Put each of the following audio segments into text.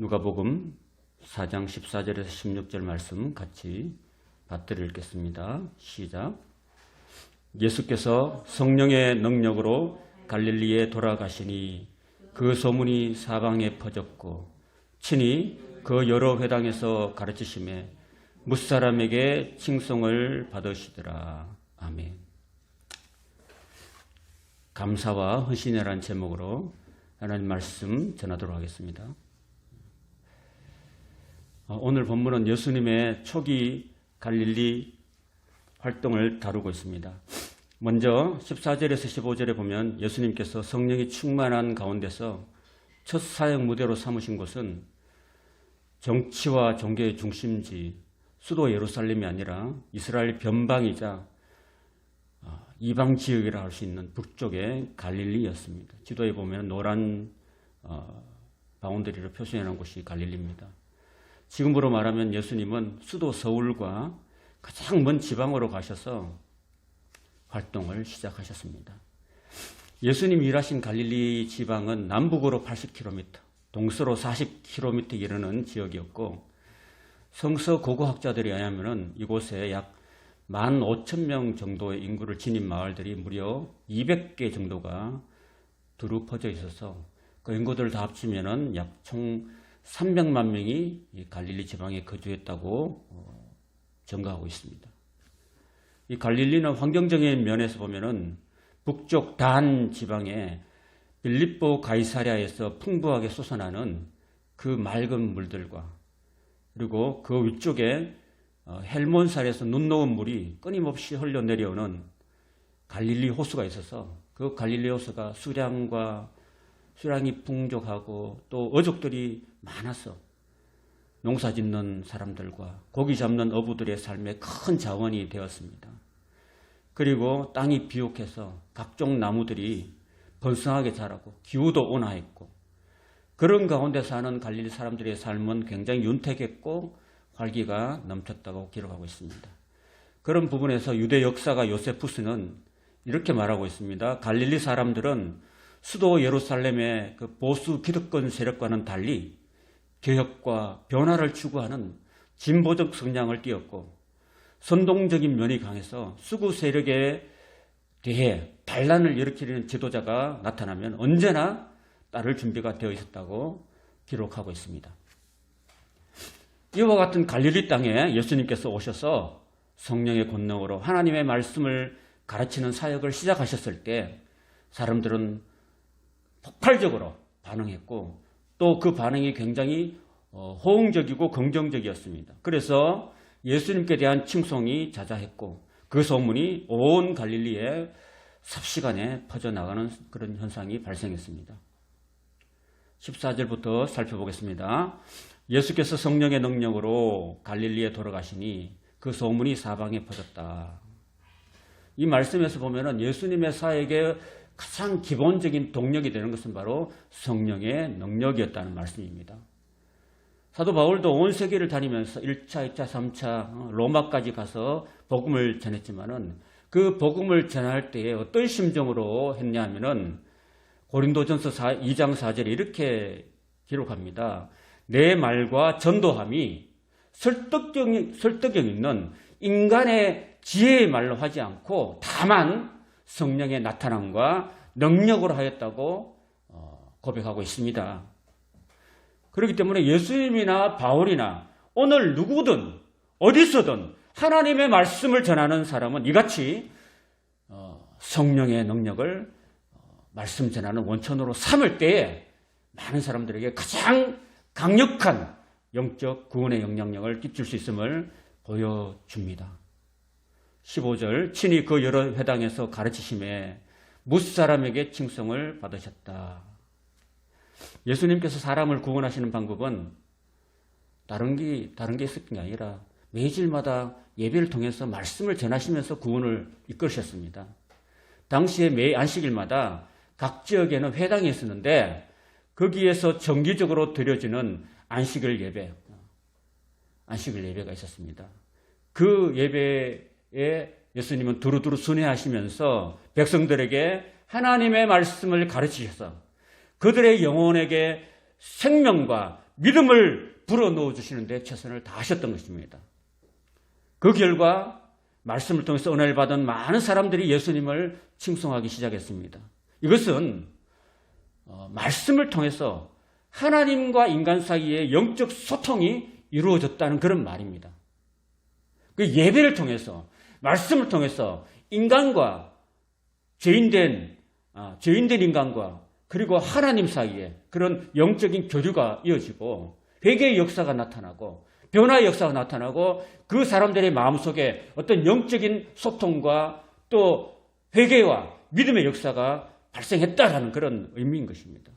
누가복음 4장 14절에서 16절 말씀 같이 받들어 읽겠습니다. 시작. 예수께서 성령의 능력으로 갈릴리에 돌아가시니 그 소문이 사방에 퍼졌고 친히 그 여러 회당에서 가르치심에 뭇사람에게 칭송을 받으시더라. 아멘. 감사와 헌신이라는 제목으로 하나님 말씀 전하도록 하겠습니다. 오늘 본문은 예수님의 초기 갈릴리 활동을 다루고 있습니다. 먼저 14절에서 15절에 보면 예수님께서 성령이 충만한 가운데서 첫 사역 무대로 삼으신 곳은 정치와 종교의 중심지 수도 예루살렘이 아니라 이스라엘 변방이자 이방 지역이라 할 수 있는 북쪽의 갈릴리였습니다. 지도에 보면 노란 바운더리로 표시해 놓은 곳이 갈릴리입니다. 지금으로 말하면 예수님은 수도 서울과 가장 먼 지방으로 가셔서 활동을 시작하셨습니다. 예수님이 일하신 갈릴리 지방은 남북으로 80km, 동서로 40km 이르는 지역이었고 성서 고고학자들에 의하면 이곳에 약 15,000명 정도의 인구를 지닌 마을들이 무려 200개 정도가 두루 퍼져 있어서 그 인구들 다 합치면 약 총 300만 명이 이 갈릴리 지방에 거주했다고 전가하고 있습니다. 이 갈릴리는 환경적인 면에서 보면은 북쪽 단 지방에 빌립보 가이사랴에서 풍부하게 솟아나는 그 맑은 물들과 그리고 그 위쪽에 헬몬산에서 눈 녹은 물이 끊임없이 흘러내려오는 갈릴리 호수가 있어서 그 갈릴리 호수가 수량이 풍족하고 또 어족들이 많아서 농사 짓는 사람들과 고기 잡는 어부들의 삶에 큰 자원이 되었습니다. 그리고 땅이 비옥해서 각종 나무들이 번성하게 자라고 기후도 온화했고 그런 가운데 사는 갈릴리 사람들의 삶은 굉장히 윤택했고 활기가 넘쳤다고 기록하고 있습니다. 그런 부분에서 유대 역사가 요세푸스는 이렇게 말하고 있습니다. 갈릴리 사람들은 수도 예루살렘의 그 보수 기득권 세력과는 달리 개혁과 변화를 추구하는 진보적 성향을 띠었고 선동적인 면이 강해서 수구 세력에 대해 반란을 일으키는 지도자가 나타나면 언제나 따를 준비가 되어 있었다고 기록하고 있습니다. 이와 같은 갈릴리 땅에 예수님께서 오셔서 성령의 권능으로 하나님의 말씀을 가르치는 사역을 시작하셨을 때 사람들은 폭발적으로 반응했고 또 그 반응이 굉장히 호응적이고 긍정적이었습니다. 그래서 예수님께 대한 칭송이 자자했고 그 소문이 온 갈릴리에 삽시간에 퍼져나가는 그런 현상이 발생했습니다. 14절부터 살펴보겠습니다. 예수께서 성령의 능력으로 갈릴리에 돌아가시니 그 소문이 사방에 퍼졌다. 이 말씀에서 보면은 예수님의 사역에 가장 기본적인 동력이 되는 것은 바로 성령의 능력이었다는 말씀입니다. 사도 바울도 온 세계를 다니면서 1차, 2차, 3차 로마까지 가서 복음을 전했지만은 그 복음을 전할 때에 어떤 심정으로 했냐 하면은 고린도전서 2장 4절에 이렇게 기록합니다. 내 말과 전도함이 설득력 있는 인간의 지혜의 말로 하지 않고 다만 성령의 나타남과 능력으로 하였다고 고백하고 있습니다. 그렇기 때문에 예수님이나 바울이나 오늘 누구든 어디서든 하나님의 말씀을 전하는 사람은 이같이 성령의 능력을 말씀 전하는 원천으로 삼을 때에 많은 사람들에게 가장 강력한 영적 구원의 영향력을 끼칠 수 있음을 보여줍니다. 15절 친히 그 여러 회당에서 가르치심에 뭇사람에게 칭송을 받으셨다. 예수님께서 사람을 구원하시는 방법은 다른 게 있었던 게 아니라 매일마다 예배를 통해서 말씀을 전하시면서 구원을 이끌으셨습니다. 당시에 매 안식일마다 각 지역에는 회당이 있었는데 거기에서 정기적으로 드려지는 안식일 예배가 있었습니다. 그 예배에 예수님은 두루두루 순회하시면서 백성들에게 하나님의 말씀을 가르치셔서 그들의 영혼에게 생명과 믿음을 불어넣어 주시는데 최선을 다하셨던 것입니다. 그 결과 말씀을 통해서 은혜를 받은 많은 사람들이 예수님을 칭송하기 시작했습니다. 이것은 말씀을 통해서 하나님과 인간 사이에 영적 소통이 이루어졌다는 그런 말입니다. 그 예배를 통해서, 말씀을 통해서 인간과 죄인된 인간과 그리고 하나님 사이에 그런 영적인 교류가 이어지고 회개의 역사가 나타나고 변화의 역사가 나타나고 그 사람들의 마음속에 어떤 영적인 소통과 또 회개와 믿음의 역사가 발생했다라는 그런 의미인 것입니다.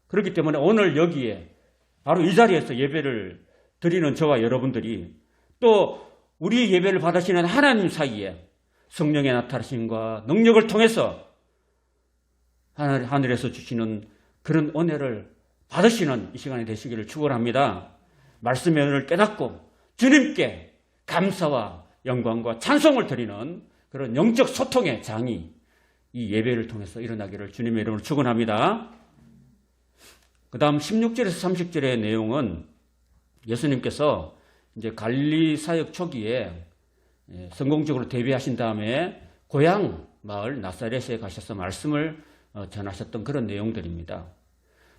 그렇기 때문에 오늘 여기에 바로 이 자리에서 예배를 드리는 저와 여러분들이 또 우리 예배를 받으시는 하나님 사이에 성령의 나타나심과 능력을 통해서 하늘에서 주시는 그런 은혜를 받으시는 이 시간이 되시기를 축원합니다. 말씀의 은혜를 깨닫고 주님께 감사와 영광과 찬송을 드리는 그런 영적 소통의 장이 이 예배를 통해서 일어나기를 주님의 이름으로 축원합니다. 그 다음 16절에서 30절의 내용은 예수님께서 이제 갈릴리 사역 초기에 성공적으로 데뷔하신 다음에 고향 마을 나사렛에 가셔서 말씀을 전하셨던 그런 내용들입니다.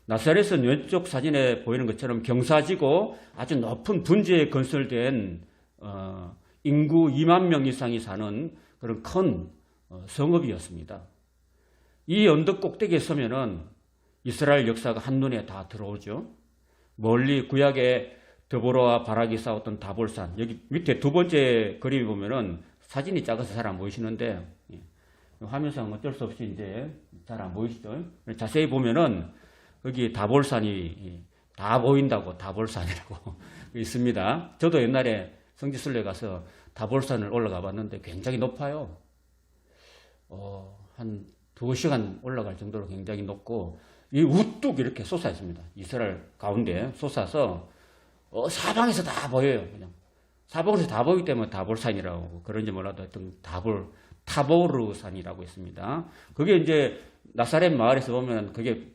나사렛은 왼쪽 사진에 보이는 것처럼 경사지고 아주 높은 분지에 건설된 인구 2만 명 이상이 사는 그런 큰 성읍이었습니다. 이 언덕 꼭대기에 서면은 이스라엘 역사가 한눈에 다 들어오죠. 멀리 구약의 드보라와 바락이 싸웠던 다볼산, 여기 밑에 두 번째 그림이 보면은 사진이 작아서 잘 안 보이시는데 화면상 어쩔 수 없이 이제 잘 안 보이시죠? 자세히 보면은 여기 다볼산이 다 보인다고 다볼산이라고 있습니다. 저도 옛날에 성지순례 가서 다볼산을 올라가 봤는데 굉장히 높아요. 한 2시간 올라갈 정도로 굉장히 높고 이 우뚝 이렇게 솟아 있습니다. 이스라엘 가운데 솟아서 사방에서 다 보여요. 그냥 사방에서 다 보이기 때문에 다볼산이라고 그런지 몰라도 하여튼 타보르산이라고 있습니다. 그게 이제 나사렛 마을에서 보면 그게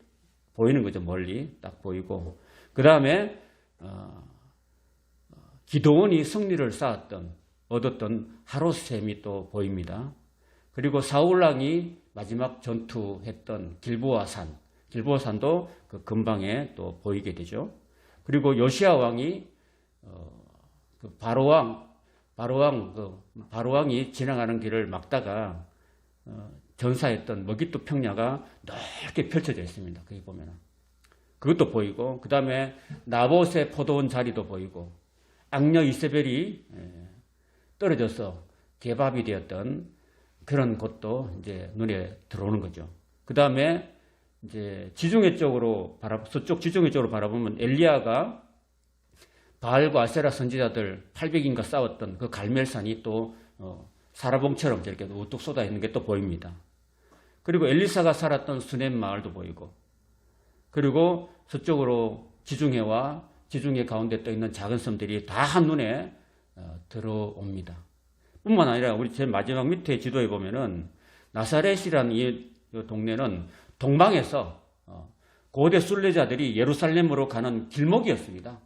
보이는 거죠. 멀리 딱 보이고 그 다음에 기드온이 승리를 얻었던 하롯샘이 또 보입니다. 그리고 사울왕이 마지막 전투했던 길보아산도 그 근방에 또 보이게 되죠. 그리고 요시야 왕이 바로왕이 지나가는 길을 막다가 전사했던 머깃도 평야가 넓게 펼쳐져 있습니다. 거기 보면은 그것도 보이고 그 다음에 나봇의 포도원 자리도 보이고 악녀 이세벨이 떨어져서 개밥이 되었던 그런 곳도 이제 눈에 들어오는 거죠. 그 다음에 이제 서쪽 지중해 쪽으로 바라보면 엘리야가 바알과 아세라 선지자들 800인가 싸웠던 그 갈멜산이 또 사라봉처럼 이렇게 우뚝 쏟아 있는 게 또 보입니다. 그리고 엘리사가 살았던 수넴 마을도 보이고 그리고 서쪽으로 지중해 가운데 떠 있는 작은 섬들이 다 한눈에 들어옵니다. 뿐만 아니라 우리 제일 마지막 밑에 지도에 보면은 나사렛이라는 이 동네는 동방에서 고대 순례자들이 예루살렘으로 가는 길목이었습니다.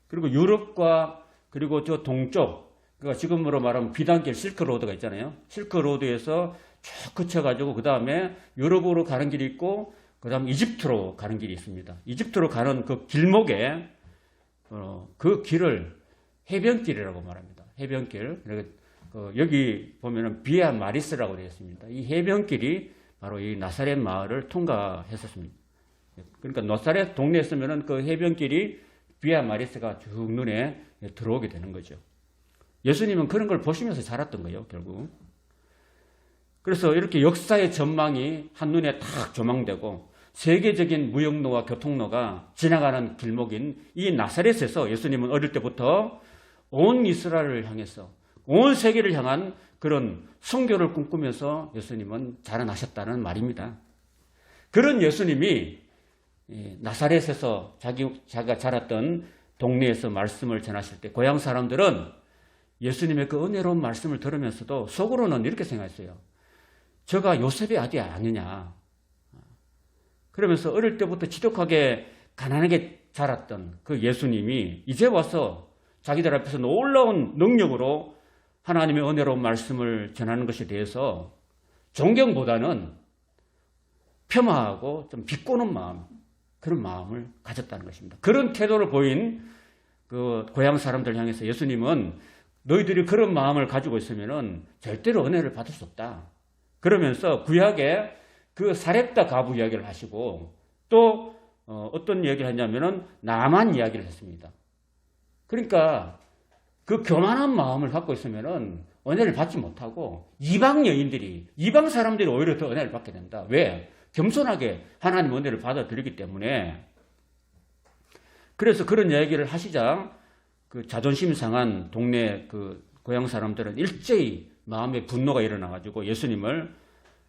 그리고 유럽과 그리고 저 동쪽, 그러니까 지금으로 말하면 비단길 실크로드가 있잖아요. 실크로드에서 쭉 그쳐가지고 그 다음에 유럽으로 가는 길이 있고 그 다음 이집트로 가는 길이 있습니다. 이집트로 가는 그 길목에 그 길을 해변길이라고 말합니다. 해변길. 여기 보면은 비아 마리스라고 되어 있습니다. 이 해변길이 바로 이 나사렛 마을을 통과했었습니다. 그러니까 나사렛 동네에 있으면은 그 해변길이 비아 마리스가 쭉 눈에 들어오게 되는 거죠. 예수님은 그런 걸 보시면서 자랐던 거예요, 결국. 그래서 이렇게 역사의 전망이 한눈에 탁 조망되고 세계적인 무역로와 교통로가 지나가는 길목인 이 나사렛에서 예수님은 어릴 때부터 온 이스라엘을 향해서 온 세계를 향한 그런 선교를 꿈꾸면서 예수님은 자라나셨다는 말입니다. 그런 예수님이 나사렛에서 자기가 자랐던 동네에서 말씀을 전하실 때 고향 사람들은 예수님의 그 은혜로운 말씀을 들으면서도 속으로는 이렇게 생각했어요. 저가 요셉의 아들이 아니냐. 그러면서 어릴 때부터 지독하게 가난하게 자랐던 그 예수님이 이제 와서 자기들 앞에서 놀라운 능력으로 하나님의 은혜로운 말씀을 전하는 것에 대해서 존경보다는 폄하하고 좀 비꼬는 마음, 그런 마음을 가졌다는 것입니다. 그런 태도를 보인 그 고향 사람들 향해서 예수님은 너희들이 그런 마음을 가지고 있으면은 절대로 은혜를 받을 수 없다. 그러면서 구약에 그 사렙다 가부 이야기를 하시고 또 어떤 이야기를 했냐면은 나만 이야기를 했습니다. 그러니까 그 교만한 마음을 갖고 있으면은 은혜를 받지 못하고 이방 여인들이, 이방 사람들이 오히려 더 은혜를 받게 된다. 왜? 겸손하게 하나님 은혜를 받아들이기 때문에. 그래서 그런 이야기를 하시자 그 자존심 상한 동네 그 고향 사람들은 일제히 마음에 분노가 일어나가지고 예수님을,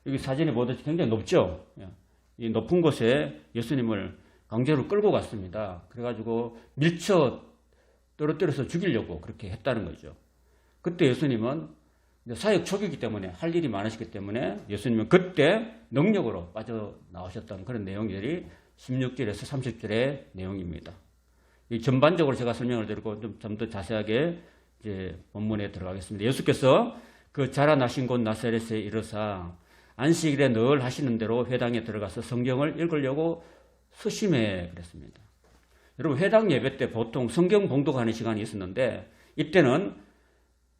여기 사진에 보듯이 굉장히 높죠? 이 높은 곳에 예수님을 강제로 끌고 갔습니다. 그래가지고 밀쳐 떨어뜨려서 죽이려고 그렇게 했다는 거죠. 그때 예수님은 사역 초기이기 때문에 할 일이 많으시기 때문에 예수님은 그때 능력으로 빠져나오셨던 그런 내용들이 16절에서 30절의 내용입니다. 이 전반적으로 제가 설명을 드리고 좀 더 자세하게 이제 본문에 들어가겠습니다. 예수께서 그 자라나신 곳 나사렛에 이르사 안식일에 늘 하시는 대로 회당에 들어가서 성경을 읽으려고 수심에 그랬습니다. 여러분, 회당 예배 때 보통 성경 봉독하는 시간이 있었는데 이때는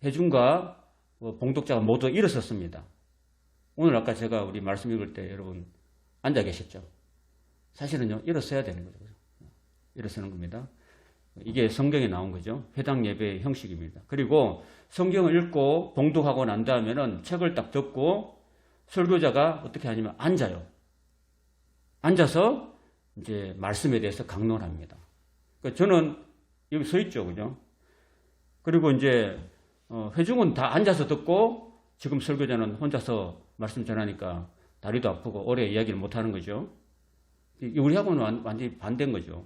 회중과 봉독자가 모두 일어섰습니다. 오늘 아까 제가 우리 말씀 읽을 때 여러분 앉아 계셨죠? 사실은요, 일어서야 되는 거죠. 일어서는 겁니다. 이게 성경에 나온 거죠. 회당 예배의 형식입니다. 그리고 성경을 읽고 봉독하고 난 다음에는 책을 딱 덮고 설교자가 어떻게 하냐면 앉아요. 앉아서 이제 말씀에 대해서 강론합니다. 그러니까 저는 여기 서 있죠, 그죠? 그리고 이제 회중은 다 앉아서 듣고 지금 설교자는 혼자서 말씀 전하니까 다리도 아프고 오래 이야기를 못 하는 거죠. 우리하고는 완전히 반대인 거죠.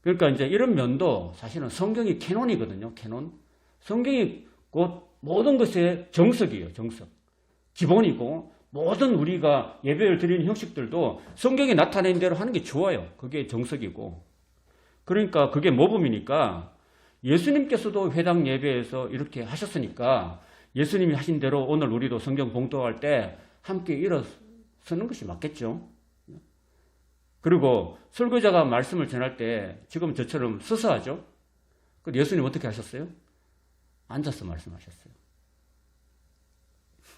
그러니까 이제 이런 면도 사실은 성경이 캐논이거든요. 캐논. 성경이 곧 모든 것의 정석이에요. 정석. 기본이고 모든 우리가 예배를 드리는 형식들도 성경이 나타낸 대로 하는 게 좋아요. 그게 정석이고. 그러니까 그게 모범이니까 예수님께서도 회당 예배에서 이렇게 하셨으니까 예수님이 하신 대로 오늘 우리도 성경 봉독할 때 함께 일어서는 것이 맞겠죠. 그리고 설교자가 말씀을 전할 때 지금 저처럼 서서 하죠. 예수님 어떻게 하셨어요? 앉아서 말씀하셨어요.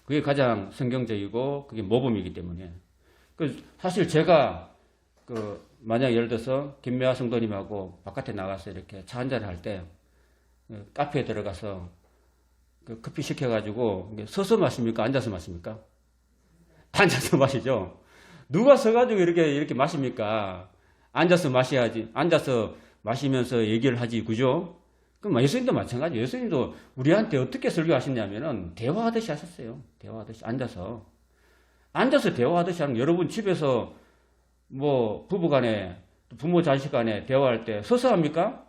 그게 가장 성경적이고 그게 모범이기 때문에. 사실 제가 만약 예를 들어서 김매화 성도님하고 바깥에 나가서 이렇게 차 한잔을 할 때 카페에 들어가서 커피 시켜가지고 서서 마십니까? 앉아서 마십니까? 앉아서 마시죠. 누가 서가지고 이렇게 마십니까? 앉아서 마셔야지. 앉아서 마시면서 얘기를 하지, 그죠? 그럼 예수님도 마찬가지예요. 예수님도 우리한테 어떻게 설교하셨냐면은 대화하듯이 하셨어요. 대화하듯이 앉아서 대화하듯이 하는 거. 여러분 집에서 뭐 부부간에 부모 자식간에 대화할 때 서서 합니까?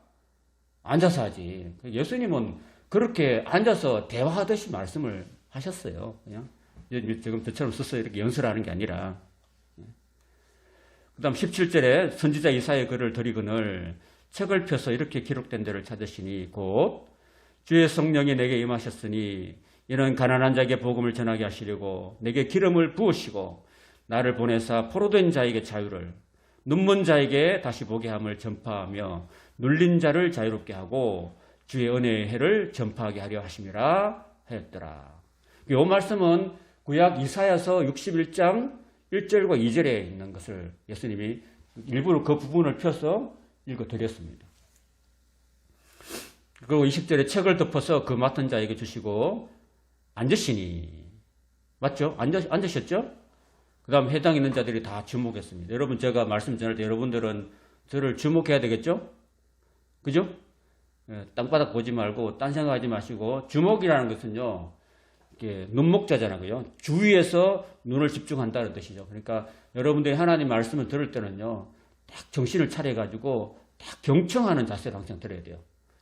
앉아서 하지. 예수님은 그렇게 앉아서 대화하듯이 말씀을 하셨어요. 그냥 지금 저처럼 서서 이렇게 연설하는 게 아니라. 그 다음 17절에 선지자 이사야의 글을 드리거늘 책을 펴서 이렇게 기록된 데를 찾으시니 곧 주의 성령이 내게 임하셨으니 이는 가난한 자에게 복음을 전하게 하시려고 내게 기름을 부으시고 나를 보내사 포로된 자에게 자유를, 눈먼 자에게 다시 보게 함을 전파하며 눌린 자를 자유롭게 하고 주의 은혜의 해를 전파하게 하려 하심이라 하였더라. 이 말씀은 구약 이사야서 61장 1절과 2절에 있는 것을 예수님이 일부러 그 부분을 펴서 읽어드렸습니다. 그리고 20절에 책을 덮어서 그 맡은 자에게 주시고 앉으시니, 맞죠? 앉으셨죠? 그 다음 해당 있는 자들이 다 주목했습니다. 여러분, 제가 말씀 전할 때 여러분들은 저를 주목해야 되겠죠? 그죠? 땅바닥 보지 말고 딴 생각하지 마시고, 주목이라는 것은요, 이렇게 눈목자잖아요. 주위에서 눈을 집중한다는 뜻이죠. 그러니까 여러분들이 하나님 말씀을 들을 때는요, 딱 정신을 차려가지고 딱 경청하는 자세로 항상 들어야 돼요.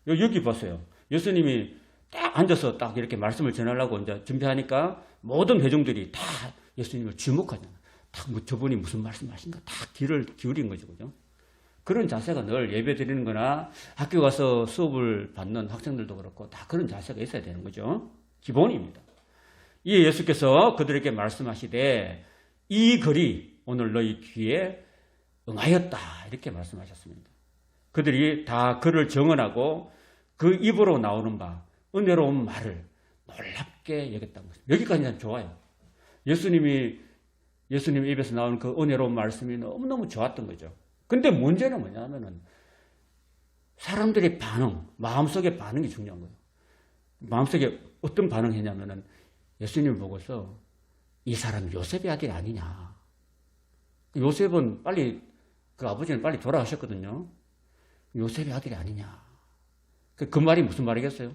여기 보세요. 예수님이 딱 앉아서 딱 이렇게 말씀을 전하려고 이제 준비하니까 모든 회중들이 다 예수님을 주목하잖아요. 딱 저분이 무슨 말씀 하신가 딱 귀를 기울인 거죠. 그죠? 그런 자세가 늘 예배 드리는 거나 학교 가서 수업을 받는 학생들도 그렇고 다 그런 자세가 있어야 되는 거죠. 기본입니다. 이에 예수께서 그들에게 말씀하시되 이 글이 오늘 너희 귀에 응하였다 이렇게 말씀하셨습니다. 그들이 다 글을 정언하고 그 입으로 나오는 바 은혜로운 말을 놀랍게 여겼다는 것입니다. 여기까지는 좋아요. 예수님 입에서 나오는 그 은혜로운 말씀이 너무너무 좋았던 거죠. 근데 문제는 뭐냐면은 사람들의 반응, 마음속의 반응이 중요한 거예요. 마음속에 어떤 반응을 했냐면은 예수님을 보고서 이 사람 요셉의 아들이 아니냐. 요셉은 그 아버지는 빨리 돌아가셨거든요. 요셉의 아들이 아니냐. 그 말이 무슨 말이겠어요?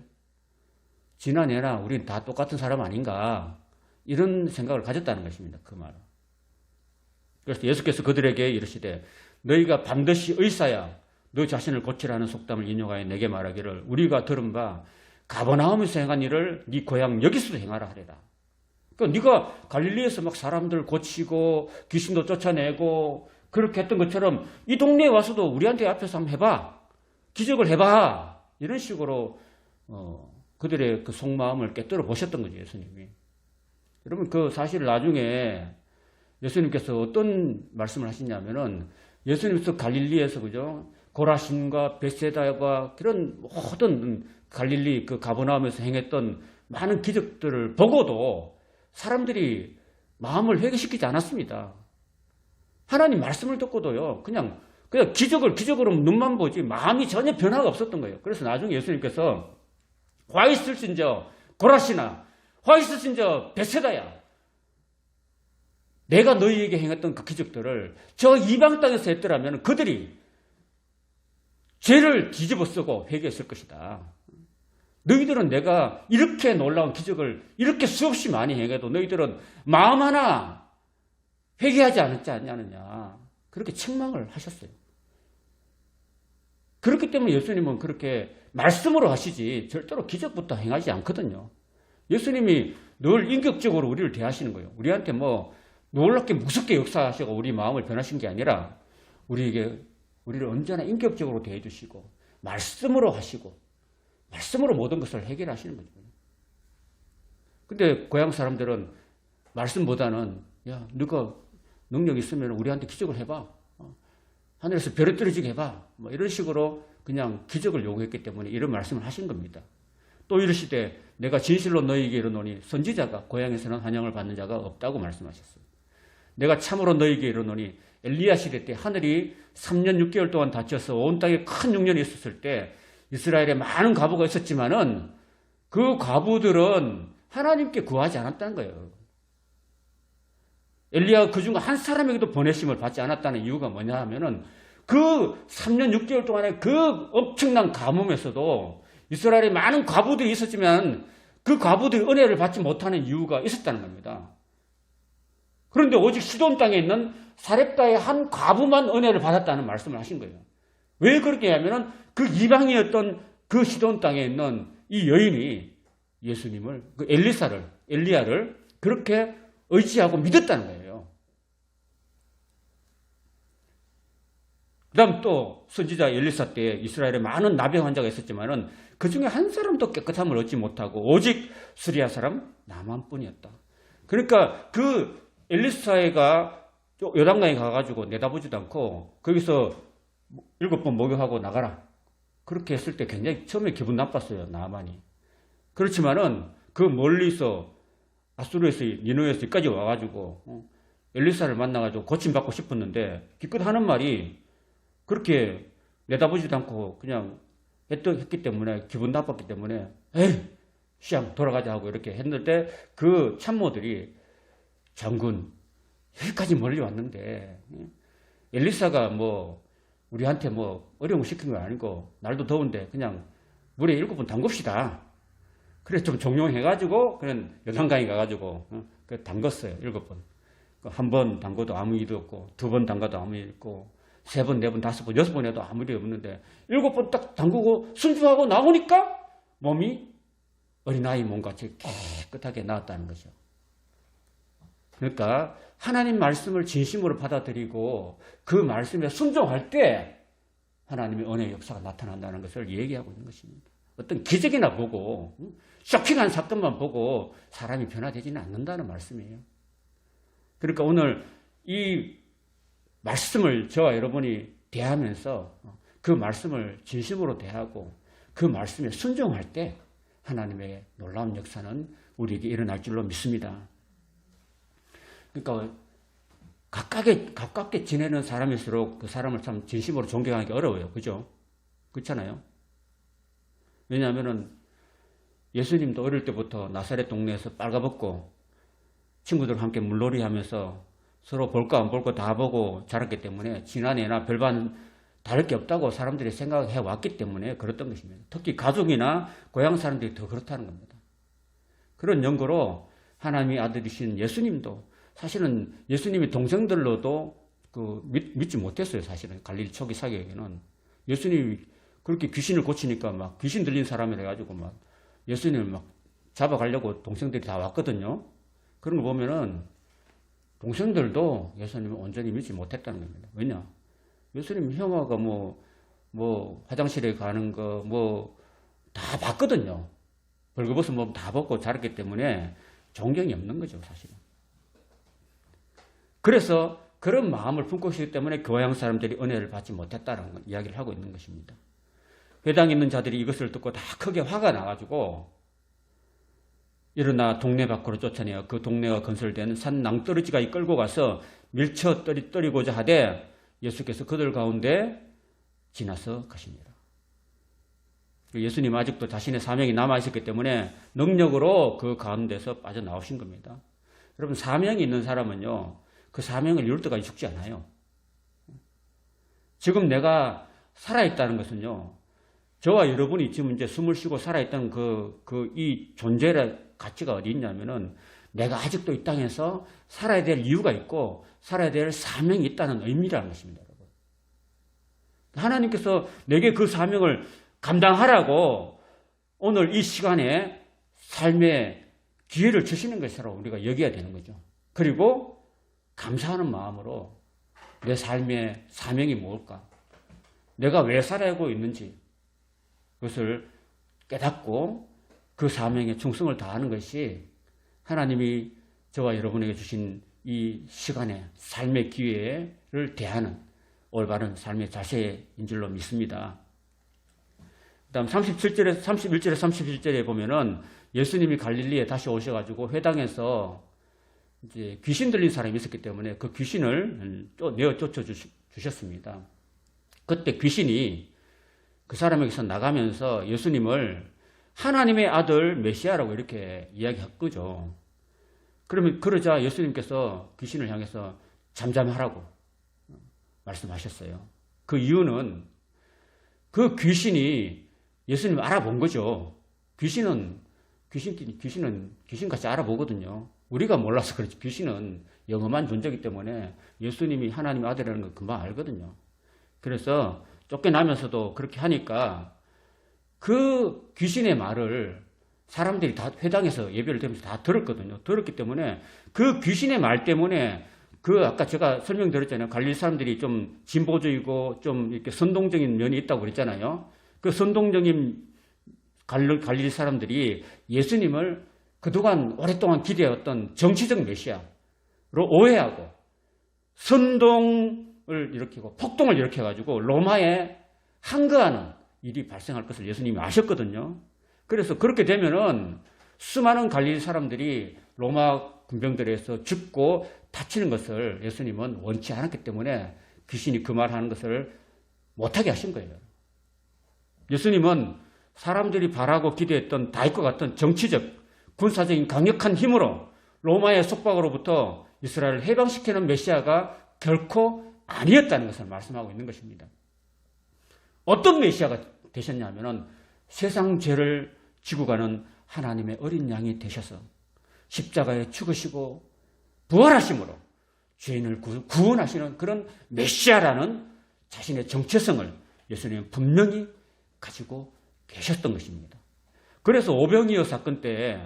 지난해나 우린 다 똑같은 사람 아닌가. 이런 생각을 가졌다는 것입니다. 그 말은. 그래서 예수께서 그들에게 이르시되 너희가 반드시 의사야 너 자신을 고치라는 속담을 인용하여 내게 말하기를 우리가 들은 바 가버나움에서 행한 일을 네 고향 여기서도 행하라 하리라. 그러니까 네가 갈릴리에서 막 사람들 고치고 귀신도 쫓아내고 그렇게 했던 것처럼 이 동네에 와서도 우리한테 앞에서 한번 해봐. 기적을 해봐. 이런 식으로 그들의 그 속마음을 깨뜨려 보셨던 거죠. 예수님이. 여러분 그 사실 나중에 예수님께서 어떤 말씀을 하시냐면은 예수님께서 갈릴리에서 그죠? 고라신과 벳세다와 그런 모든 갈릴리 그 가버나움에서 행했던 많은 기적들을 보고도 사람들이 마음을 회개시키지 않았습니다. 하나님 말씀을 듣고도요. 그냥 기적으로 눈만 보지 마음이 전혀 변화가 없었던 거예요. 그래서 나중에 예수님께서 화 있을진저 고라시나 화 있을진저 벳세다야 내가 너희에게 행했던 그 기적들을 저 이방 땅에서 했더라면 그들이 죄를 뒤집어 쓰고 회개했을 것이다. 너희들은 내가 이렇게 놀라운 기적을 이렇게 수없이 많이 행해도 너희들은 마음 하나 회개하지 않았지 않느냐. 그렇게 책망을 하셨어요. 그렇기 때문에 예수님은 그렇게 말씀으로 하시지 절대로 기적부터 행하지 않거든요. 예수님이 늘 인격적으로 우리를 대하시는 거예요. 우리한테 놀랍게 무섭게 역사하시고 우리 마음을 변하신 게 아니라 우리를 언제나 인격적으로 대해주시고 말씀으로 하시고 말씀으로 모든 것을 해결하시는 거죠. 근데 고향 사람들은 말씀보다는 야, 너가 능력 있으면 우리한테 기적을 해봐. 하늘에서 별을 떨어지게 해봐. 이런 식으로 그냥 기적을 요구했기 때문에 이런 말씀을 하신 겁니다. 또 이르시되 내가 진실로 너희에게 이르노니 선지자가 고향에서는 환영을 받는 자가 없다고 말씀하셨어요. 내가 참으로 너희에게 이르노니 엘리야 시대 때 하늘이 3년 6개월 동안 닫혀서 온 땅에 큰 흉년이 있었을 때 이스라엘에 많은 과부가 있었지만은 그 과부들은 하나님께 구하지 않았다는 거예요. 엘리야가 그중 한 사람에게도 보내심을 받지 않았다는 이유가 뭐냐 하면은 그 3년 6개월 동안의 그 엄청난 가뭄에서도 이스라엘에 많은 과부들이 있었지만 그 과부들이 은혜를 받지 못하는 이유가 있었다는 겁니다. 그런데 오직 시돈 땅에 있는 사렙다의 한 과부만 은혜를 받았다는 말씀을 하신 거예요. 왜 그렇게 하면은 그 이방이었던 그 시돈 땅에 있는 이 여인이 예수님을, 그 엘리야를 그렇게 의지하고 믿었다는 거예요. 그 다음 또 선지자 엘리사 때 이스라엘에 많은 나병 환자가 있었지만은 그 중에 한 사람도 깨끗함을 얻지 못하고 오직 수리아 사람 나만뿐이었다. 그러니까 그 엘리사가 요단강에 가가지고 내다보지도 않고 거기서 7번 목욕하고 나가라. 그렇게 했을 때 굉장히 처음에 기분 나빴어요. 나만이. 그렇지만은 그 멀리서 아수르에서 니느웨에서 여기까지 와가지고 엘리사를 만나가지고 고침받고 싶었는데 기껏 하는 말이 그렇게 내다보지도 않고 그냥 했기 때문에 기분 나빴기 때문에 에이 시장 돌아가자 하고 이렇게 했는데 그 참모들이 장군 여기까지 멀리 왔는데 엘리사가 우리한테 어려움을 시킨 건 아니고 날도 더운데 그냥 물에 7번 담급시다. 그래 좀 종용해가지고 그냥 요단강에 가가지고 담궜어요. 7번. 한 번 담궈도 아무 일도 없고 2번 담가도 아무 일 없고 3번, 4번, 5번, 6번 해도 아무 일이 없는데 7번 딱 담그고 순종하고 나오니까 몸이 어린아이 몸같이 깨끗하게 나왔다는 거죠. 그러니까 하나님 말씀을 진심으로 받아들이고 그 말씀에 순종할 때 하나님의 은혜의 역사가 나타난다는 것을 얘기하고 있는 것입니다. 어떤 기적이나 보고 쇼킹한 사건만 보고 사람이 변화되지는 않는다는 말씀이에요. 그러니까 오늘 이 말씀을 저와 여러분이 대하면서 그 말씀을 진심으로 대하고 그 말씀에 순종할 때 하나님의 놀라운 역사는 우리에게 일어날 줄로 믿습니다. 그러니까 가깝게 지내는 사람일수록 그 사람을 참 진심으로 존경하기 어려워요. 그죠? 그렇잖아요? 왜냐하면은 예수님도 어릴 때부터 나사렛 동네에서 빨가벗고 친구들과 함께 물놀이 하면서 서로 볼 거 안 볼 거 다 보고 자랐기 때문에 지난해나 별반 다를 게 없다고 사람들이 생각해 왔기 때문에 그랬던 것입니다. 특히 가족이나 고향 사람들이 더 그렇다는 겁니다. 그런 연고로 하나님의 아들이신 예수님도 사실은 예수님이 동생들로도 믿지 못했어요. 사실은 갈릴리 초기 사역에는 예수님이 그렇게 귀신을 고치니까 막 귀신 들린 사람이라 가지고 막 예수님을 막 잡아가려고 동생들이 다 왔거든요. 그런 거 보면은 동생들도 예수님을 온전히 믿지 못했다는 겁니다. 왜냐? 예수님 형아가 뭐 화장실에 가는 거 다 봤거든요. 벌거벗은 몸 다 벗고 자랐기 때문에 존경이 없는 거죠, 사실은. 그래서 그런 마음을 품고 있기 때문에 교양 사람들이 은혜를 받지 못했다는 이야기를 하고 있는 것입니다. 회당에 있는 자들이 이것을 듣고 다 크게 화가 나가지고 일어나 동네 밖으로 쫓아내어 그 동네가 건설된 산 낭떠러지가 끌고 가서 밀쳐 떨이고자 하되 예수께서 그들 가운데 지나서 가십니다. 예수님 아직도 자신의 사명이 남아있었기 때문에 능력으로 그 가운데서 빠져나오신 겁니다. 여러분, 사명이 있는 사람은요, 그 사명을 이룰 때까지 죽지 않아요. 지금 내가 살아있다는 것은요, 저와 여러분이 지금 이제 숨을 쉬고 살아있다는 이 존재의 가치가 어디 있냐면은 내가 아직도 이 땅에서 살아야 될 이유가 있고 살아야 될 사명이 있다는 의미라는 것입니다, 여러분. 하나님께서 내게 그 사명을 감당하라고 오늘 이 시간에 삶의 기회를 주시는 것으로 우리가 여겨야 되는 거죠. 그리고 감사하는 마음으로 내 삶의 사명이 뭘까? 내가 왜 살아가고 있는지 그것을 깨닫고 그 사명에 충성을 다하는 것이 하나님이 저와 여러분에게 주신 이 시간에 삶의 기회를 대하는 올바른 삶의 자세인 줄로 믿습니다. 그 다음 31절에 31절에 보면은 예수님이 갈릴리에 다시 오셔가지고 회당에서 이제 귀신 들린 사람이 있었기 때문에 그 귀신을 내어 쫓아 주셨습니다. 그때 귀신이 그 사람에게서 나가면서 예수님을 하나님의 아들 메시아라고 이렇게 이야기했거죠. 그러자 예수님께서 귀신을 향해서 잠잠하라고 말씀하셨어요. 그 이유는 그 귀신이 예수님을 알아본 거죠. 귀신은 귀신같이 알아보거든요. 우리가 몰라서 그렇지 귀신은 영험한 존재이기 때문에 예수님이 하나님의 아들이라는 걸 금방 알거든요. 그래서 쫓겨나면서도 그렇게 하니까 그 귀신의 말을 사람들이 다 회당에서 예배를 드리면서 다 들었거든요. 들었기 때문에 그 귀신의 말 때문에 아까 제가 설명드렸잖아요. 갈릴리 사람들이 좀 진보적이고 좀 이렇게 선동적인 면이 있다고 그랬잖아요. 그 선동적인 갈릴리 사람들이 예수님을 그동안 오랫동안 기대했던 정치적 메시아로 오해하고 선동을 일으키고 폭동을 일으켜가지고 로마에 항거하는 일이 발생할 것을 예수님이 아셨거든요. 그래서 그렇게 되면은 수많은 갈릴리 사람들이 로마 군병들에서 죽고 다치는 것을 예수님은 원치 않았기 때문에 귀신이 그 말하는 것을 못하게 하신 거예요. 예수님은 사람들이 바라고 기대했던 다윗과 같은 정치적, 군사적인 강력한 힘으로 로마의 속박으로부터 이스라엘을 해방시키는 메시아가 결코 아니었다는 것을 말씀하고 있는 것입니다. 어떤 메시아가 되셨냐면은 세상 죄를 지고 가는 하나님의 어린 양이 되셔서 십자가에 죽으시고 부활하심으로 죄인을 구원하시는 그런 메시아라는 자신의 정체성을 예수님은 분명히 가지고 계셨던 것입니다. 그래서 오병이어 사건 때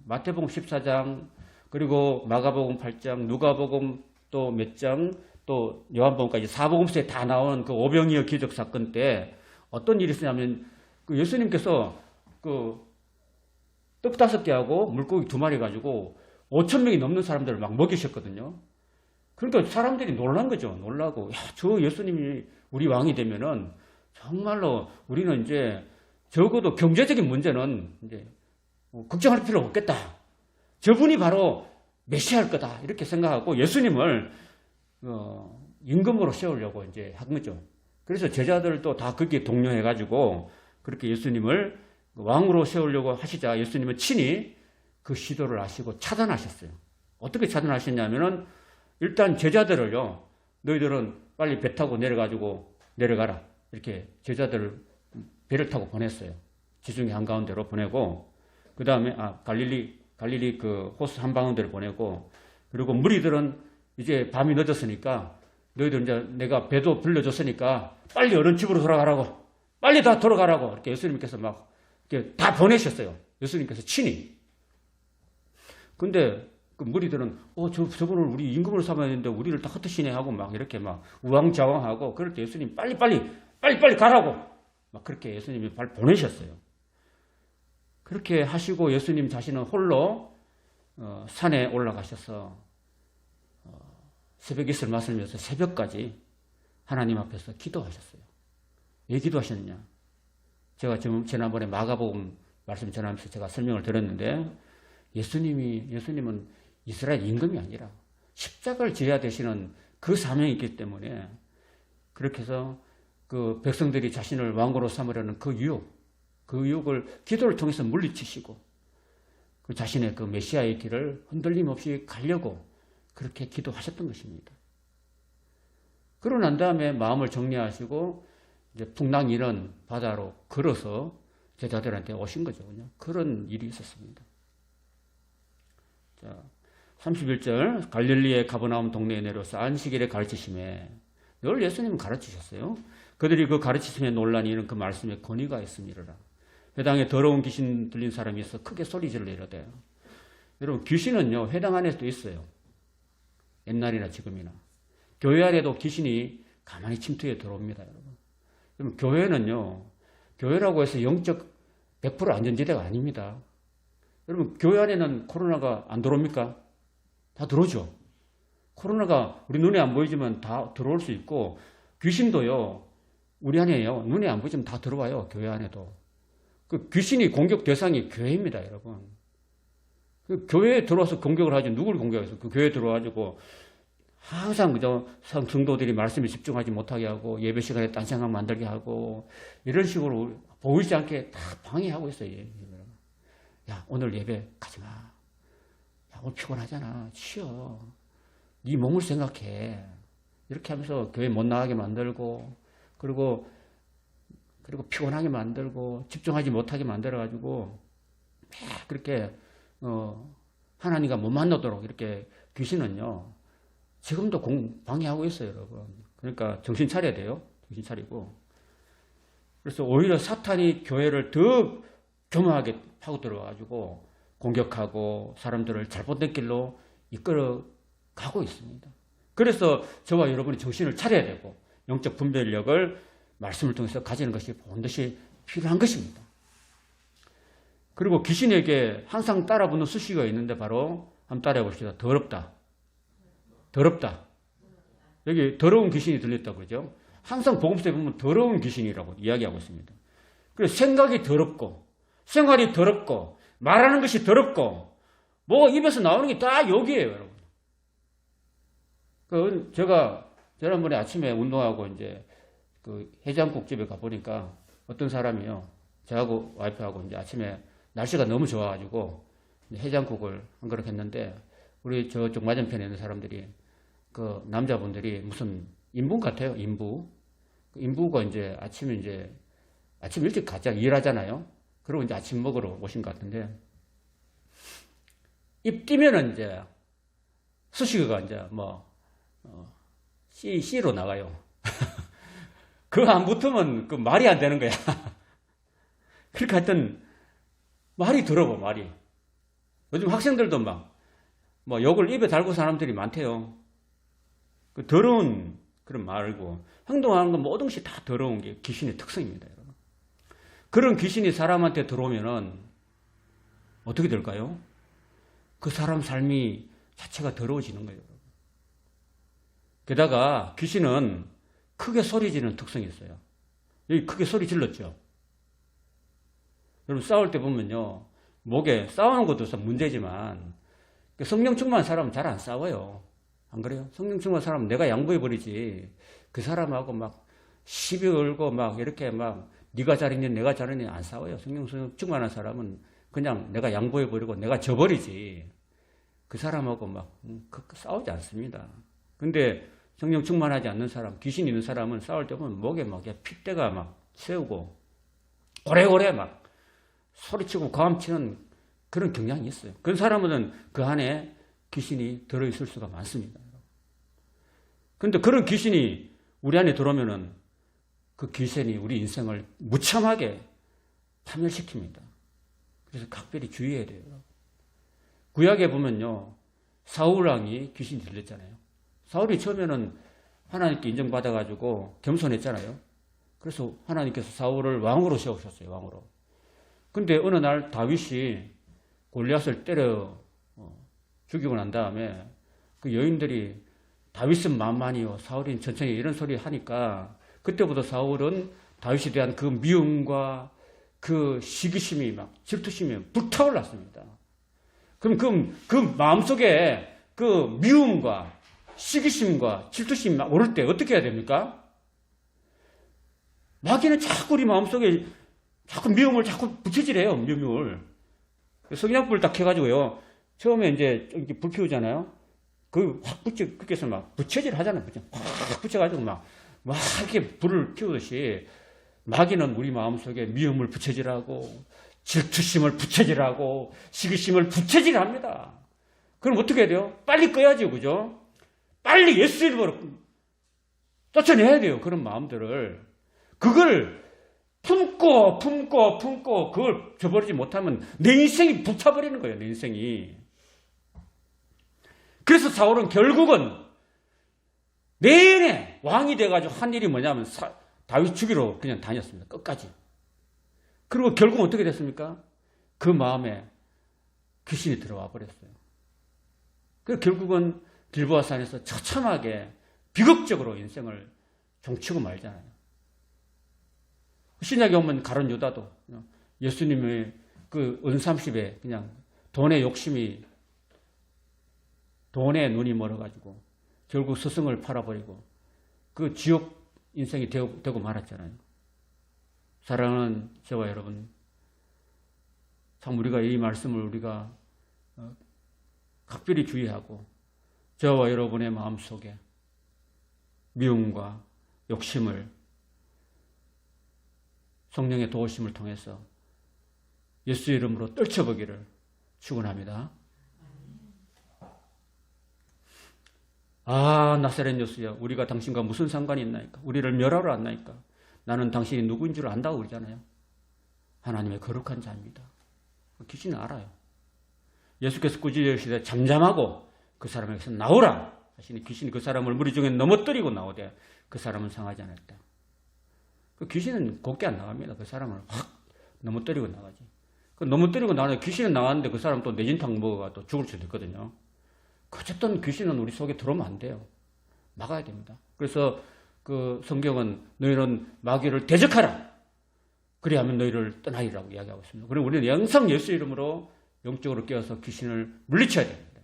마태복음 14장 그리고 마가복음 8장 누가복음 또 몇 장 또 요한복음까지 사복음서에 다 나온 그 오병이어 기적 사건 때 어떤 일이 있었냐면 그 예수님께서 그 떡 5개하고 물고기 2마리 가지고 5,000명이 넘는 사람들을 막 먹이셨거든요. 그러니까 사람들이 놀란 거죠. 놀라고, 야, 저 예수님이 우리 왕이 되면은 정말로 우리는 이제 적어도 경제적인 문제는 이제 걱정할 필요 없겠다. 저분이 바로 메시아일 거다. 이렇게 생각하고 예수님을 임금으로 세우려고 이제 한 거죠. 그래서 제자들도 다 거기에 동료해가지고 그렇게 예수님을 왕으로 세우려고 하시자 예수님은 친히 그 시도를 하시고 차단하셨어요. 어떻게 차단하셨냐면은 일단 제자들을요, 너희들은 빨리 배 타고 내려가지고 내려가라. 이렇게 제자들을 배를 타고 보냈어요. 지중해 한가운데로 보내고, 그 다음에, 갈릴리 그 호수 한방운데를 보내고, 그리고 무리들은 이제 밤이 늦었으니까, 너희들 이제 내가 배도 불러줬으니까, 빨리 어른 집으로 돌아가라고, 빨리 다 돌아가라고, 이렇게 예수님께서 막, 이렇게 다 보내셨어요. 예수님께서 친히. 근데, 그 무리들은, 저분을 우리 임금으로 삼아야 되는데, 우리를 다 흩으시네 하고, 막 이렇게 막 우왕좌왕하고, 그럴 때 예수님 빨리 가라고! 막 그렇게 예수님이 보내셨어요. 그렇게 하시고 예수님 자신은 홀로 산에 올라가셔서 새벽 이슬 맞으면서 새벽까지 하나님 앞에서 기도하셨어요. 왜 기도하셨느냐? 제가 지난번에 마가복음 말씀 전하면서 제가 설명을 드렸는데 예수님은 이스라엘 임금이 아니라 십자가를 져야 되시는 그 사명이 있기 때문에 그렇게 해서 그 백성들이 자신을 왕으로 삼으려는 그 유혹을 기도를 통해서 물리치시고 그 자신의 그 메시아의 길을 흔들림 없이 가려고 그렇게 기도하셨던 것입니다. 그러고 난 다음에 마음을 정리하시고 이제 풍랑이는 바다로 걸어서 제자들한테 오신 거죠. 그냥 그런 일이 있었습니다. 자, 31절 갈릴리의 가버나움 동네에 내려서 안식일에 가르치심에 늘 예수님은 가르치셨어요. 그들이 그 가르치심에 논란이 있는 그 말씀에 권위가 있음이로라. 회당에 더러운 귀신 들린 사람이 있어 크게 소리 질러 이러대요. 여러분 귀신은요 회당 안에도 있어요. 옛날이나 지금이나. 교회 안에도 귀신이 가만히 침투해 들어옵니다. 여러분 교회는요 교회라고 해서 영적 100% 안전지대가 아닙니다. 여러분 교회 안에는 코로나가 안 들어옵니까? 다 들어오죠. 코로나가 우리 눈에 안 보이지만 다 들어올 수 있고 귀신도요 우리 안에요 눈에 안 보이지만 다 들어와요. 교회 안에도. 그 귀신이 공격 대상이 교회입니다. 여러분 그 교회에 들어와서 공격을 하지 누구를 공격해서 그 교회에 들어와가지고 항상 그저 성도들이 말씀에 집중하지 못하게 하고 예배 시간에 딴 생각 만들게 하고 이런 식으로 보이지 않게 다 방해하고 있어요. 야 오늘 예배 가지 마. 야 오늘 피곤하잖아. 쉬어. 네 몸을 생각해. 이렇게 하면서 교회 못 나가게 만들고 그리고 피곤하게 만들고 집중하지 못하게 만들어가지고 그렇게 하나님과 못 만나도록 이렇게 귀신은요 지금도 방해하고 있어요, 여러분. 그러니까 정신 차려야 돼요. 정신 차리고. 그래서 오히려 사탄이 교회를 더 교묘하게 파고 들어와가지고 공격하고 사람들을 잘못된 길로 이끌어 가고 있습니다. 그래서 저와 여러분이 정신을 차려야 되고 영적 분별력을 말씀을 통해서 가지는 것이 반드시 필요한 것입니다. 그리고 귀신에게 항상 따라붙는 수식어가 있는데 바로 한번 따라해 봅시다. 더럽다. 여기 더러운 귀신이 들렸다고 그러죠. 항상 복음서에 보면 더러운 귀신이라고 이야기하고 있습니다. 그래서 생각이 더럽고 생활이 더럽고 말하는 것이 더럽고 뭐 입에서 나오는 게 다 여기에요, 여러분. 제가 지난번에 아침에 운동하고 이제 그 해장국집에 가보니까 어떤 사람이요. 저하고 와이프하고 이제 아침에 날씨가 너무 좋아가지고 해장국을 한 그릇 했는데 우리 저쪽 맞은편에 있는 사람들이 그 남자분들이 무슨 인부 같아요. 인부가 이제 아침 일찍 가자 일하잖아요. 그리고 이제 아침 먹으러 오신 것 같은데 입 띄면은 이제 수식어가 이제 C로 나가요. 그거 안 붙으면 그 말이 안 되는 거야. 그러니까 하여튼 말이 더러워, 말이. 요즘 학생들도 욕을 입에 달고 사람들이 많대요. 그 더러운 그런 말고 행동하는 건 모든 것이 다 더러운 게 귀신의 특성입니다. 여러분. 그런 귀신이 사람한테 들어오면은 어떻게 될까요? 그 사람 삶이 자체가 더러워지는 거예요. 게다가 귀신은 크게 소리 지르는 특성이 있어요. 여기 크게 소리 질렀죠. 여러분 싸울 때 보면요. 목에 싸우는 것도 문제지만 성령 충만한 사람은 잘 안 싸워요. 안 그래요? 성령 충만한 사람은 내가 양보해버리지. 그 사람하고 막 시비 걸고 막 이렇게 막 네가 잘했니 내가 잘했니 안 싸워요. 성령 충만한 사람은 그냥 내가 양보해버리고 내가 져버리지. 그 사람하고 막 싸우지 않습니다. 근데 성령 충만하지 않는 사람, 귀신 있는 사람은 싸울 때 보면 목에 막 핏대가 막 세우고 오래오래 막 소리치고 고함치는 그런 경향이 있어요. 그런 사람은 그 안에 귀신이 들어있을 수가 많습니다. 그런데 그런 귀신이 우리 안에 들어오면은 그 귀신이 우리 인생을 무참하게 파멸시킵니다. 그래서 각별히 주의해야 돼요. 구약에 보면요. 사울 왕이 귀신이 들렸잖아요. 사울이 처음에는 하나님께 인정받아가지고 겸손했잖아요. 그래서 하나님께서 사울을 왕으로 세우셨어요. 왕으로. 근데 어느 날 다윗이 골리앗을 때려 죽이고 난 다음에 그 여인들이 다윗은 만만히요 사울은 천천히 이런 소리 하니까 그때부터 사울은 다윗에 대한 그 미움과 그 시기심이 막 질투심이 불타올랐습니다. 그럼 그 마음속에 그 미움과 시기심과 질투심이 막 오를 때 어떻게 해야 됩니까? 마귀는 자꾸 우리 마음속에 자꾸 미움을 자꾸 부채질해요. 미움을. 성냥불 딱 켜가지고요. 처음에 이제 불 피우잖아요. 그렇게 해서 막 부채질 하잖아요. 확 붙여가지고 막 이렇게 불을 피우듯이 마귀는 우리 마음속에 미움을 부채질하고 질투심을 부채질하고 시기심을 부채질합니다. 그럼 어떻게 해야 돼요? 빨리 꺼야죠. 그죠? 빨리 예수 이름으로 쫓아내야 돼요. 그런 마음들을. 그걸 품고 그걸 저버리지 못하면 내 인생이 불타버리는 거예요. 내 인생이. 그래서 사울은 결국은 내내 왕이 돼가지고 한 일이 뭐냐면 다윗 죽이러 그냥 다녔습니다. 끝까지. 그리고 결국 어떻게 됐습니까? 그 마음에 귀신이 들어와 버렸어요. 그래서 결국은 길보아 산에서 처참하게 비극적으로 인생을 종치고 말잖아요. 신약에 오면 가룟 유다도 예수님의 그 은삼십에 그냥 돈의 욕심이 돈에 눈이 멀어가지고 결국 스승을 팔아버리고 그 지옥 인생이 되고 말았잖아요. 사랑하는 저와 여러분, 참 우리가 이 말씀을 우리가 각별히 주의하고 저와 여러분의 마음속에 미움과 욕심을 성령의 도우심을 통해서 예수 이름으로 떨쳐보기를 축원합니다. 아, 나사렛 예수야, 우리가 당신과 무슨 상관이 있나이까? 우리를 멸하러 왔나이까? 나는 당신이 누구인 줄 안다고 그러잖아요. 하나님의 거룩한 자입니다. 귀신은 알아요. 예수께서 꾸짖으시되 잠잠하고 그 사람에게서 나오라 하시니 귀신이 그 사람을 무리 중에 넘어뜨리고 나오되 그 사람은 상하지 않았다. 그 귀신은 곱게 안 나갑니다. 그 사람을 확 넘어뜨리고 나가지. 그 넘어뜨리고 나가는데 귀신은 나갔는데 그 사람 또 내진탕 먹어가 또 죽을 수도 있거든요. 어쨌든 귀신은 우리 속에 들어오면 안 돼요. 막아야 됩니다. 그래서 그 성경은 너희는 마귀를 대적하라. 그리하면 너희를 떠나리라고 이야기하고 있습니다. 그리고 우리는 영성 예수 이름으로 영적으로 깨어서 귀신을 물리쳐야 됩니다.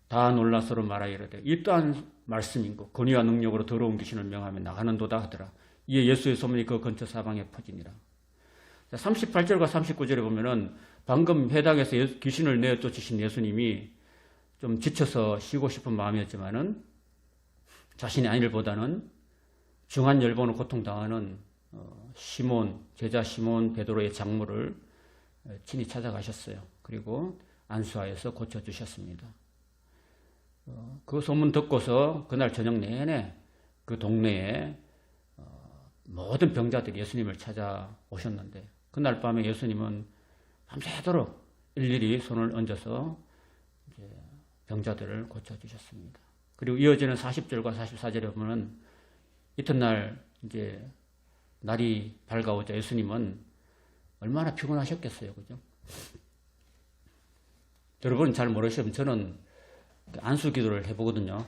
다 놀라 서로 말하 이르되 이 또한 말씀인고 권위와 능력으로 더러운 귀신을 명하며 나가는도다 하더라. 이에 예수의 소문이 그 근처 사방에 퍼지니라. 38절과 39절에 보면은 방금 회당에서 귀신을 내어 쫓으신 예수님이 좀 지쳐서 쉬고 싶은 마음이었지만은 자신의 안일보다는 중한 열반으로 고통당하는 제자 시몬 베드로의 장모를 친히 찾아가셨어요. 그리고 안수하여서 고쳐주셨습니다. 그 소문 듣고서 그날 저녁 내내 그 동네에 모든 병자들이 예수님을 찾아오셨는데 그날 밤에 예수님은 밤새도록 일일이 손을 얹어서 이제 병자들을 고쳐주셨습니다. 그리고 이어지는 40절과 44절에 보면 이튿날 이제 날이 밝아오자 예수님은 얼마나 피곤하셨겠어요. 그죠? 여러분 잘 모르시면 저는 안수 기도를 해보거든요.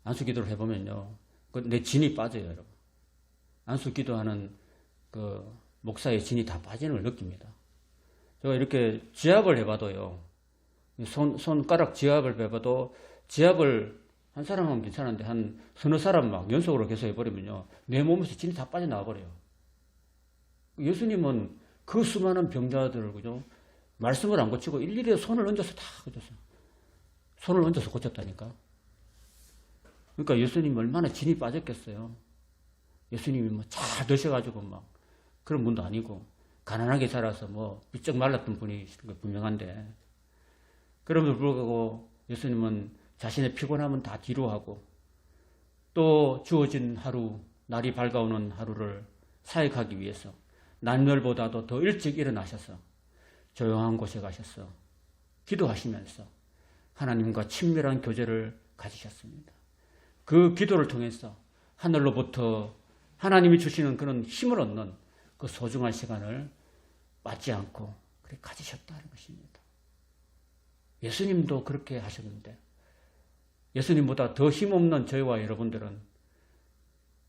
안수 기도를 해보면요. 내 진이 빠져요, 여러분. 안수 기도하는 그 목사의 진이 다 빠지는 걸 느낍니다. 제가 이렇게 지압을 해봐도요. 손가락 지압을 해봐도 지압을 한 사람은 괜찮은데 한 서너 사람 막 연속으로 계속 해버리면요. 내 몸에서 진이 다 빠져나와 버려요. 예수님은 그 수많은 병자들을, 그죠? 말씀을 안 고치고 일일이 손을 얹어서 다 고쳤어요. 손을 얹어서 고쳤다니까. 그러니까 예수님 얼마나 진이 빠졌겠어요. 예수님이 뭐 잘 드셔가지고 막 그런 분도 아니고 가난하게 자라서 뭐 비쩍 말랐던 분이신 거 분명한데, 그럼에도 불구하고 예수님은 자신의 피곤함은 다 뒤로하고 또 주어진 하루, 날이 밝아오는 하루를 사역하기 위해서 남들보다도 더 일찍 일어나셔서 조용한 곳에 가셔서 기도하시면서 하나님과 친밀한 교제를 가지셨습니다. 그 기도를 통해서 하늘로부터 하나님이 주시는 그런 힘을 얻는 그 소중한 시간을 맞지 않고 그렇게 가지셨다는 것입니다. 예수님도 그렇게 하셨는데 예수님보다 더 힘없는 저희와 여러분들은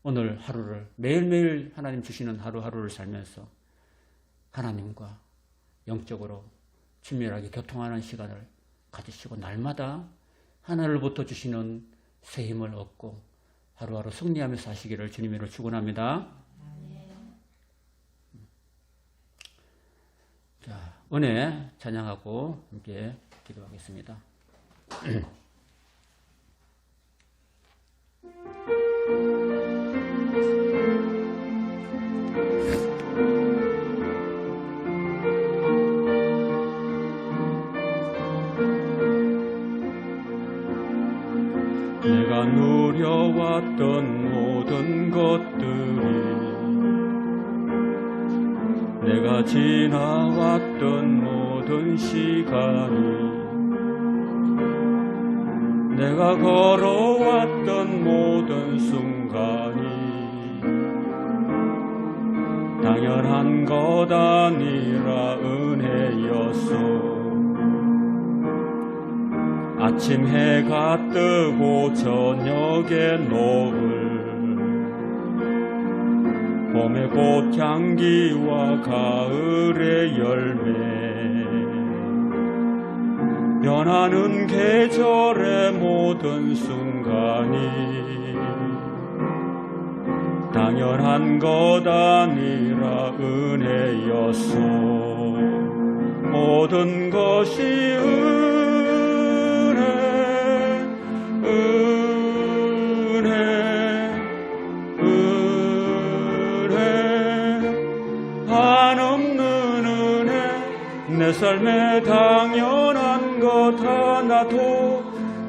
오늘 하루를 매일매일 하나님 주시는 하루하루를 살면서 하나님과 영적으로 친밀하게 교통하는 시간을 가지시고 날마다 하늘로부터 주시는 새 힘을 얻고 하루하루 승리하며 사시기를 주님으로 축원합니다. 자, 은혜 찬양하고 함께 기도하겠습니다. 내가 누려왔던 모든 것들이, 내가 지나왔던 모든 시간이, 내가 걸어왔던 모든 순간이 당연한 것 아니라 은혜였소. 아침 해가 뜨고 저녁에 노을, 봄의 꽃향기와 가을의 열매, 변하는 계절의 모든 순간이 당연한 것 아니라 은혜였소. 모든 것이 내 삶에 당연한 것 하나도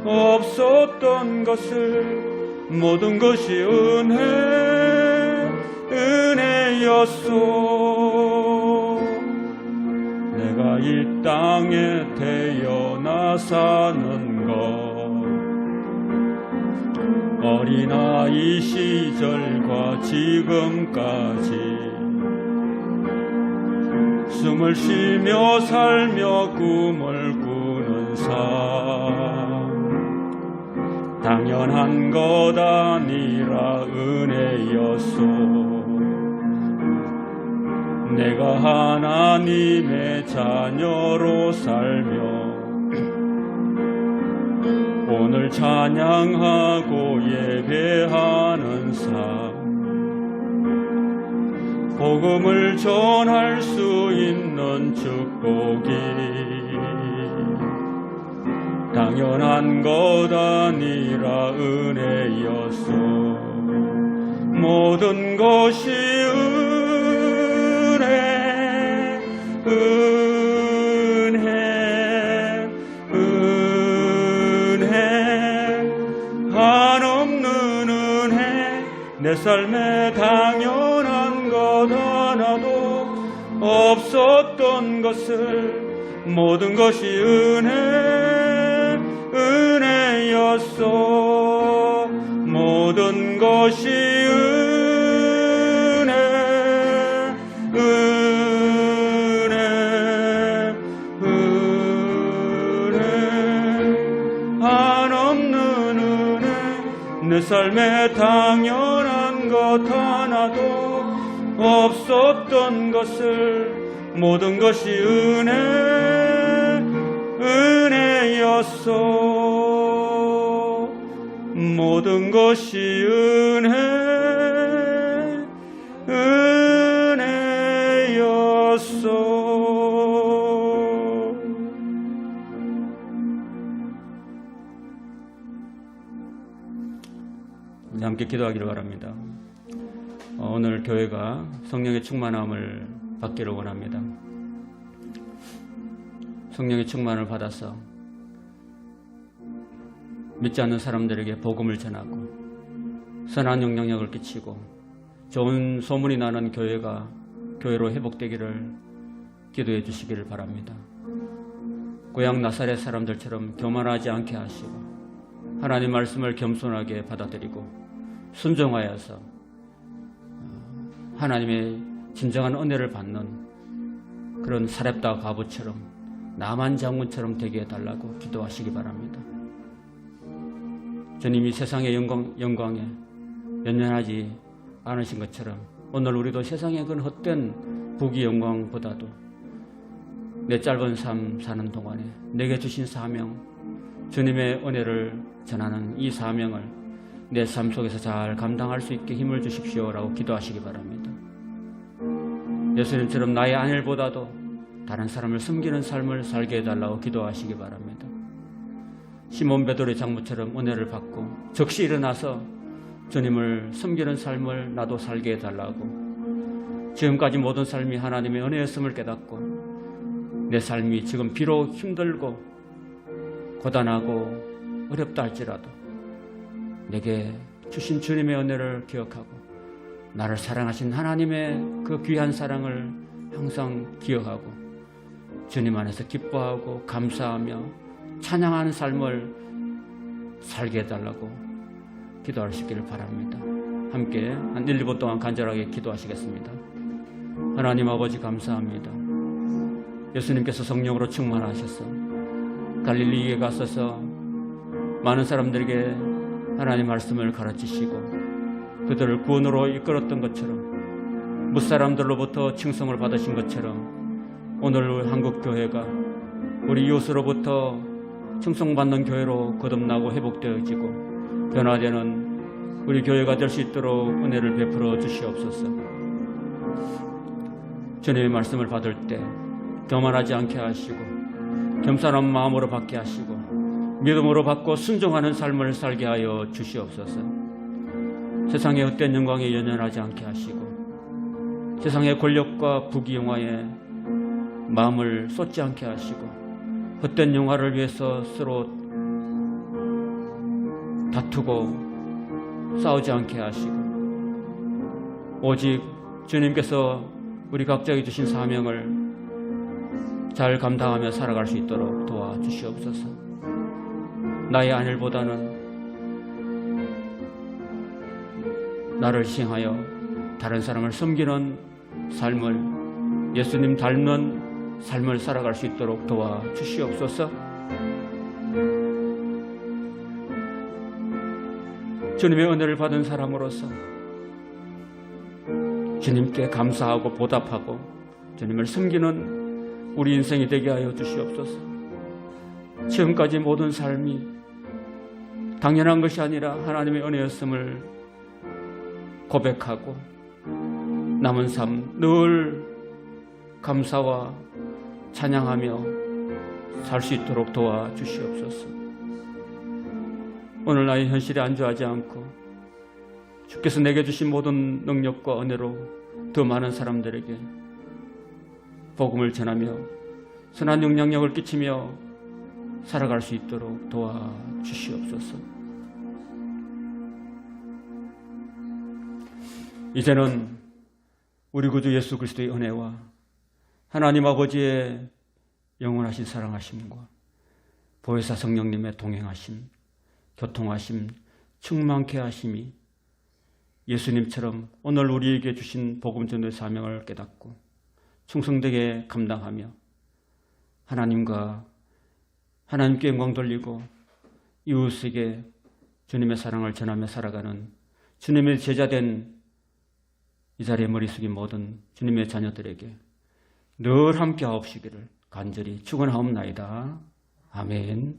없었던 것을 모든 것이 은혜였소. 내가 이 땅에 태어나 사는 것, 어린아이 시절과 지금까지 숨을 쉬며 살며 꿈을 꾸는 삶, 당연한 것 아니라 은혜였소. 내가 하나님의 자녀로 살며 오늘 찬양하고 예배하는 삶, 복음을 전할 수 있는 축복이 당연한 것 아니라 은혜였소. 모든 것이 은혜, 한없는 은혜. 내 삶에 당연한 것 하나도 없었던 것을 모든 것이 은혜 은혜였소. 모든 것이 은혜, 은혜, 은혜. 한없는 은혜, 내 삶에 당연한 것 하나도 없었던 것을 모든 것이 은혜, 은혜였소. 모든 것이 은혜, 은혜였소. 이제 함께 기도하기를 바랍니다. 오늘 교회가 성령의 충만함을 받기를 원합니다. 성령의 충만을 받아서 믿지 않는 사람들에게 복음을 전하고 선한 영향력을 끼치고 좋은 소문이 나는 교회로 회복되기를 기도해 주시기를 바랍니다. 고향 나사렛 사람들처럼 교만하지 않게 하시고 하나님 말씀을 겸손하게 받아들이고 순종하여서 하나님의 진정한 은혜를 받는 그런 사렙다 과부처럼 나만 장군처럼 되게 해달라고 기도하시기 바랍니다. 주님이 세상의 영광에 연연하지 않으신 것처럼 오늘 우리도 세상의 그 헛된 부귀 영광보다도 내 짧은 삶 사는 동안에 내게 주신 사명, 주님의 은혜를 전하는 이 사명을 내 삶 속에서 잘 감당할 수 있게 힘을 주십시오라고 기도하시기 바랍니다. 예수님처럼 나의 안일보다도 다른 사람을 섬기는 삶을 살게 해달라고 기도하시기 바랍니다. 시몬 베드로의 장모처럼 은혜를 받고 즉시 일어나서 주님을 섬기는 삶을 나도 살게 해달라고, 지금까지 모든 삶이 하나님의 은혜였음을 깨닫고 내 삶이 지금 비록 힘들고 고단하고 어렵다 할지라도 내게 주신 주님의 은혜를 기억하고 나를 사랑하신 하나님의 그 귀한 사랑을 항상 기억하고 주님 안에서 기뻐하고 감사하며 찬양하는 삶을 살게 해달라고 기도할 수 있기를 바랍니다. 함께 한 1, 2분 동안 간절하게 기도하시겠습니다. 하나님 아버지 감사합니다. 예수님께서 성령으로 충만하셔서 갈릴리에 가셔서 많은 사람들에게 하나님 말씀을 가르치시고 그들을 구원으로 이끌었던 것처럼 무사람들로부터 칭송을 받으신 것처럼 오늘 한국교회가 우리 이웃으로부터 칭송받는 교회로 거듭나고 회복되어지고 변화되는 우리 교회가 될 수 있도록 은혜를 베풀어 주시옵소서. 주님의 말씀을 받을 때 교만하지 않게 하시고 겸손한 마음으로 받게 하시고 믿음으로 받고 순종하는 삶을 살게 하여 주시옵소서. 세상의 헛된 영광에 연연하지 않게 하시고 세상의 권력과 부귀영화에 마음을 쏟지 않게 하시고 헛된 영화를 위해서 서로 다투고 싸우지 않게 하시고 오직 주님께서 우리 각자에게 주신 사명을 잘 감당하며 살아갈 수 있도록 도와주시옵소서. 나의 안일보다는 나를 희생하여 다른 사람을 섬기는 삶을, 예수님 닮는 삶을 살아갈 수 있도록 도와주시옵소서. 주님의 은혜를 받은 사람으로서 주님께 감사하고 보답하고 주님을 섬기는 우리 인생이 되게 하여 주시옵소서. 지금까지 모든 삶이 당연한 것이 아니라 하나님의 은혜였음을 고백하고 남은 삶 늘 감사와 찬양하며 살 수 있도록 도와주시옵소서. 오늘 나의 현실에 안주하지 않고 주께서 내게 주신 모든 능력과 은혜로 더 많은 사람들에게 복음을 전하며 선한 영향력을 끼치며 살아갈 수 있도록 도와주시옵소서. 이제는 우리 구주 예수 그리스도의 은혜와 하나님 아버지의 영원하신 사랑하심과 보혜사 성령님의 동행하심, 교통하심, 충만케 하심이 예수님처럼 오늘 우리에게 주신 복음 전도의 사명을 깨닫고 충성되게 감당하며 하나님께 영광 돌리고 이웃에게 주님의 사랑을 전하며 살아가는 주님의 제자된 이 자리에 머리 숙인 모든 주님의 자녀들에게 늘 함께 하옵시기를 간절히 축원하옵나이다. 아멘.